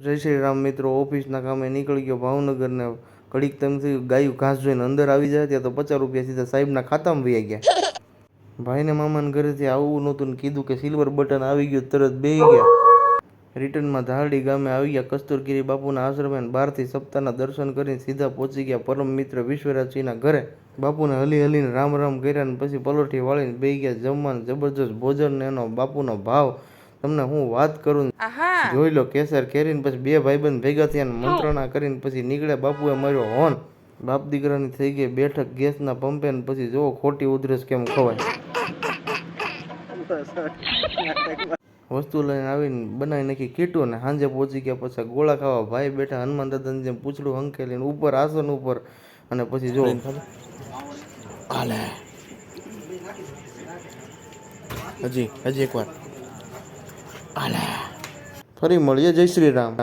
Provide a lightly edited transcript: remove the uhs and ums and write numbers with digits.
જય શ્રી રામ મિત્રો, ઓફિસના કામે નીકળી ગયો ભાવનગરને. ઘડીક તેમથી ગાયું ઘાસ જોઈને અંદર આવી જાય ત્યાં તો 50 રૂપિયા સીધા સાહેબના ખાતામાં વહી ગયા. ભાઈને મામાના ઘરેથી આવવું નહોતું ને કીધું કે સિલ્વર બટન આવી ગયું, તરત બેહી ગયા. રિટર્નમાં ધારડી ગામે આવી ગયા કસ્તુરગીરી બાપુના આશ્રમે. બહારથી સપ્તાહના દર્શન કરીને સીધા પહોંચી ગયા પરમ મિત્ર વિશ્વરાજસિંહના ઘરે. બાપુને હલી હલીને રામ રામ કર્યા ને પછી પલોઠી વાળીને બેહી ગયા જમવાનું. જબરજસ્ત ભોજન ને એનો બાપુનો ભાવ તમને હું વાત કરું. જોઈ લો કેસર કેરીને પછી બે ભાઈબંધ ભેગા થયા ને મંત્રણા કરીને પછી નીકળ્યા. બાપુએ માર્યો હોર્ન. બાપ દીકરાની થઈ ગઈ બેઠક ગેસના પંપે ને પછી જોવો ખોટી ઉધરસ કેમ ખવાય. વસ્તુ લઈને આવીને બનાવી નાખી કીટું ને સાંજે પહોંચી ગયા. પછી ગોળા ખાવા ભાઈ બેઠા હનુમાન દાદાની જેમ પૂછડું હંકેલીને ઉપર આસન ઉપર. અને પછી જો હજી એકવાર ફરી મળીએ. જય શ્રી રામ.